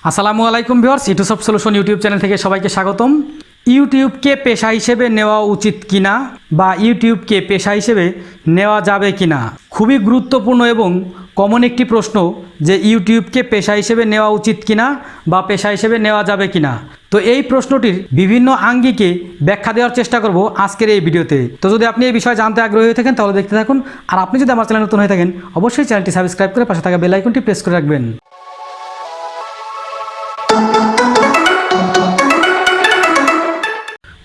আসসালামু আলাইকুম viewers, YouTube solution YouTube channel থেকে সবাইকে স্বাগতম। ইউটিউবকে পেশা হিসেবে নেওয়া উচিত কিনা বা ইউটিউবকে পেশা হিসেবে নেওয়া যাবে কিনা, খুবই গুরুত্বপূর্ণ এবং কমন একটি প্রশ্ন যে ইউটিউবকে পেশা হিসেবে নেওয়া উচিত কিনা বা পেশা হিসেবে নেওয়া যাবে কিনা। তো এই প্রশ্নটির বিভিন্ন আঙ্গিকে ব্যাখ্যা দেওয়ার চেষ্টা করব আজকের এই ভিডিওতে। তো যদি আপনি এই বিষয়ে জানতে আগ্রহী হয়ে থাকেন তাহলে দেখতে থাকুন, আর আপনি যদি আমার চ্যানেল নতুন হয়ে থাকেন অবশ্যই চ্যানেলটি সাবস্ক্রাইব করে পাশে থাকা বেল আইকনটি প্রেস করে রাখবেন।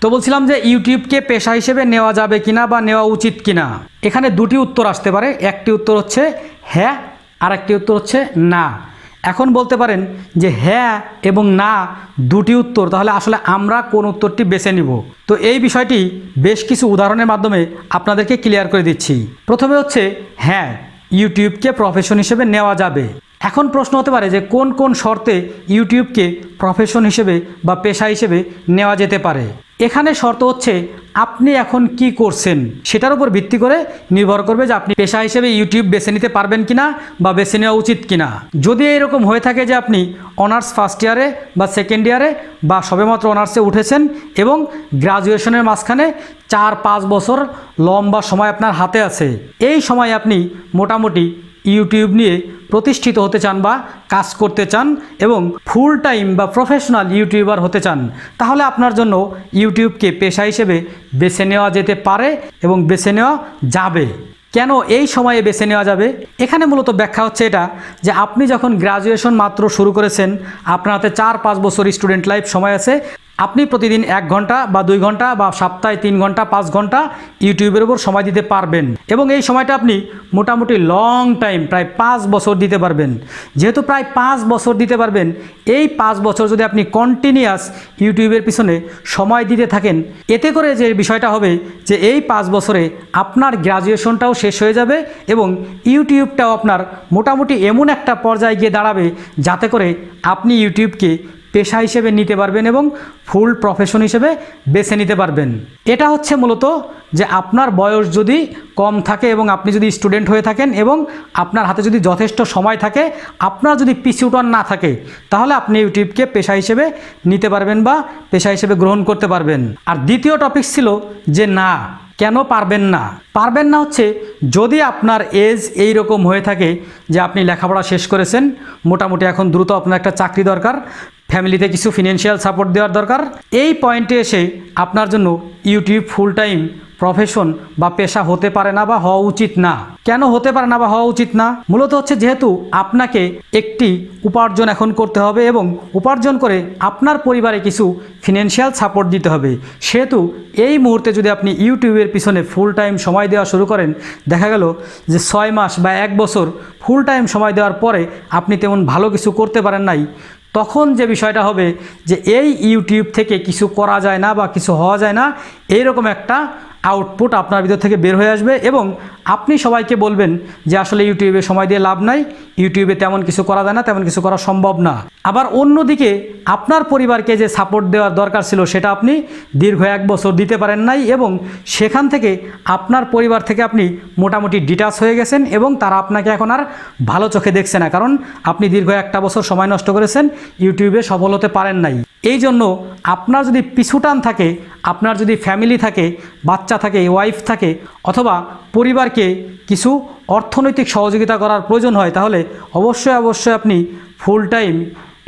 তো বলছিলাম যে ইউটিউবকে পেশা হিসেবে নেওয়া যাবে কিনা বা নেওয়া উচিত কিনা, এখানে দুটি উত্তর আসতে পারে। একটি উত্তর হচ্ছে হ্যাঁ, আর একটি উত্তর হচ্ছে না। এখন বলতে পারেন যে হ্যাঁ এবং না দুটি উত্তর, তাহলে আসলে আমরা কোন উত্তরটি বেছে নিব। তো এই বিষয়টি বেশ কিছু উদাহরণের মাধ্যমে আপনাদেরকে ক্লিয়ার করে দিচ্ছি। প্রথমে হচ্ছে হ্যাঁ, ইউটিউবকে প্রফেশন হিসেবে নেওয়া যাবে। এখন প্রশ্ন হতে পারে যে কোন কোন শর্তে ইউটিউবকে প্রফেশন হিসেবে বা পেশা হিসেবে নেওয়া যেতে পারে। এখানে শর্ত হচ্ছে আপনি এখন কি করছেন সেটার উপর ভিত্তি করে নির্ভর করবে যে আপনি পেশা হিসেবে ইউটিউব বেছে নিতে পারবেন কিনা বা বেছে নেওয়া উচিত কিনা। যদি এরকম হয়ে থাকে যে আপনি অনার্স ফার্স্ট ইয়ারে বা সেকেন্ড ইয়ারে বা সবেমাত্র অনার্সে উঠেছেন এবং গ্রাজুয়েশনের মাঝখানে 4-5 বছর লম্বা সময় আপনার হাতে আছে, এই সময় আপনি মোটামুটি ইউটিউব নিয়ে প্রতিষ্ঠিত হতে চান বা কাজ করতে চান এবং ফুল টাইম বা প্রফেশনাল ইউটিউবার হতে চান, তাহলে আপনার জন্য ইউটিউবকে পেশা হিসেবে বেছে নেওয়া যেতে পারে এবং বেছে নেওয়া যাবে। কেন এই সময়ে বেছে নেওয়া যাবে? এখানে মূলত ব্যাখ্যা হচ্ছে এটা যে আপনি যখন গ্রাজুয়েশন মাত্র শুরু করেছেন, আপনার হাতে 4-5 বছর স্টুডেন্ট লাইফ সময় আছে। আপনি প্রতিদিন 1 ঘন্টা বা 2 ঘন্টা বা সপ্তাহে 3 ঘন্টা 5 ঘন্টা ইউটিউবের উপর সময় দিতে পারবেন এবং এই সময়টা আপনি মোটামুটি লং টাইম প্রায় 5 বছর দিতে পারবেন। যেহেতু প্রায় 5 বছর দিতে পারবেন, এই 5 বছর যদি আপনি কন্টিনিউয়াস ইউটিউবের পিছনে সময় দিতে থাকেন, এতে করে যে বিষয়টা হবে যে এই 5 বছরে আপনার গ্রাজুয়েশনটাও শেষ হয়ে যাবে এবং ইউটিউবটাও আপনার মোটামুটি এমন একটা পর্যায়ে গিয়ে দাঁড়াবে যাতে করে আপনি ইউটিউবকে পেশা হিসেবে নিতে পারবেন এবং ফুল প্রফেশন হিসেবে বেছে নিতে পারবেন। এটা হচ্ছে মূলত যে আপনার বয়স যদি কম থাকে এবং আপনি যদি স্টুডেন্ট হয়ে থাকেন এবং আপনার হাতে যদি যথেষ্ট সময় থাকে, আপনার যদি পিছুটান না থাকে, তাহলে আপনি ইউটিউবকে পেশা হিসেবে নিতে পারবেন বা পেশা হিসেবে গ্রহণ করতে পারবেন। আর দ্বিতীয় টপিক ছিল যে না, কেন পারবেন না? পারবেন না হচ্ছে যদি আপনার এজ এই রকম হয়ে থাকে যে আপনি লেখাপড়া শেষ করেছেন, মোটামুটি এখন দ্রুত আপনার একটা চাকরি দরকার, ফ্যামিলিতে কিছু ফিনান্সিয়াল সাপোর্ট দেওয়ার দরকার, এই পয়েন্টে এসে আপনার জন্য ইউটিউব ফুল টাইম প্রফেশন বা পেশা হতে পারে না বা হওয়া উচিত না। কেন হতে পারে না বা হওয়া উচিত না? মূলত হচ্ছে যেহেতু আপনাকে একটি উপার্জন এখন করতে হবে এবং উপার্জন করে আপনার পরিবারে কিছু ফিনান্সিয়াল সাপোর্ট দিতে হবে, সেহেতু এই মুহূর্তে যদি আপনি ইউটিউবের পিছনে ফুল টাইম সময় দেওয়া শুরু করেন, দেখা গেল যে 6 মাস বা 1 বছর ফুল টাইম সময় দেওয়ার পরে আপনি তেমন ভালো কিছু করতে পারেন নাই, তখন যে বিষয়টা হবে যে এই ইউটিউব থেকে কিছু করা যায় না বা কিছু হওয়া যায় না, এইরকম একটা আউটপুট আপনার ভিতর থেকে বের হয়ে আসবে এবং আপনি সবাইকে বলবেন যে আসলে ইউটিউবে সময় দিয়ে লাভ নাই, ইউটিউবে তেমন কিছু করা যায় না, তেমন কিছু করা সম্ভব না। আবার অন্যদিকে আপনার পরিবারকে যে সাপোর্ট দেওয়ার দরকার ছিল সেটা আপনি দীর্ঘ 1 বছর দিতে পারেন নাই এবং সেখান থেকে আপনার পরিবার থেকে আপনি মোটামুটি ডিটাচ হয়ে গেছেন এবং তারা আপনাকে এখন আর ভালো চোখে দেখছে না, কারণ আপনি দীর্ঘ 1 বছর সময় নষ্ট করেছেন, ইউটিউবে সফল হতে পারেন নাই। এই জন্য আপনার যদি পিছুটান থাকে, আপনার যদি ফ্যামিলি থাকে, বাচ্চা থাকে, ওয়াইফ থাকে, অথবা পরিবারকে কিছু অর্থনৈতিক সহযোগিতা করার প্রয়োজন হয়, তাহলে অবশ্যই আপনি ফুল টাইম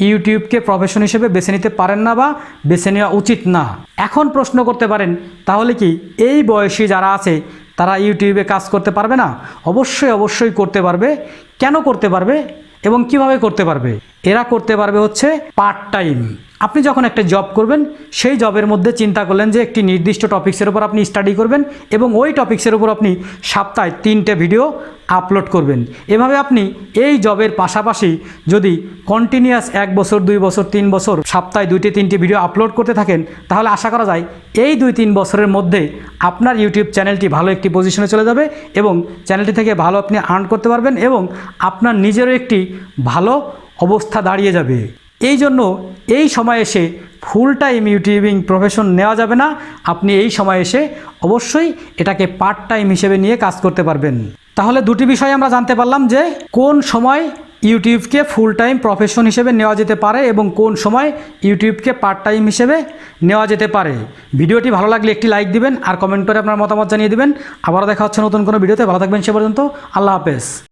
ইউটিউবকে প্রফেশন হিসেবে বেছে নিতে পারেন না বা বেছে নেওয়া উচিত না। এখন প্রশ্ন করতে পারেন তাহলে কি এই বয়সী যারা আছে তারা ইউটিউবে কাজ করতে পারবে না? অবশ্যই করতে পারবে। কেন করতে পারবে এবং কিভাবে করতে পারবে? এরা করতে পারবে হচ্ছে পার্ট টাইম। আপনি যখন একটা জব করবেন, সেই জবের মধ্যে চিন্তা করলেন যে একটি নির্দিষ্ট টপিক্সের উপর আপনি স্টাডি করবেন এবং ওই টপিক্সের উপর আপনি সপ্তাহে 3টে ভিডিও আপলোড করবেন। এভাবে আপনি এই জবের পাশাপাশি যদি কন্টিনিউয়াস 1 বছর 2 বছর 3 বছর সপ্তাহে 2-3টি ভিডিও আপলোড করতে থাকেন, তাহলে আশা করা যায় এই 2-3 বছরের মধ্যে আপনার ইউটিউব চ্যানেলটি ভালো একটি পজিশনে চলে যাবে এবং চ্যানেলটি থেকে ভালো আপনি আর্ন করতে পারবেন এবং আপনার নিজেরও একটি ভালো অবস্থা দাঁড়িয়ে যাবে। এই জন্য এই সময় এসে ফুল টাইম ইউটিউবিং প্রফেশন নেওয়া যাবে না। আপনি এই সময় এসে অবশ্যই এটাকে পার্ট টাইম হিসেবে নিয়ে কাজ করতে পারবেন। তাহলে দুটি বিষয় আমরা জানতে পারলাম যে কোন সময় ইউটিউবকে ফুল টাইম প্রফেশন হিসেবে নেওয়া যেতে পারে এবং কোন সময় ইউটিউবকে পার্ট টাইম হিসেবে নেওয়া যেতে পারে। ভিডিওটি ভালো লাগলে একটি লাইক দিবেন আর কমেন্ট করে আপনার মতামত জানিয়ে দিবেন। আবারও দেখা হচ্ছে নতুন কোনো ভিডিওতে। ভালো থাকবেন সে পর্যন্ত। আল্লাহ হাফেজ।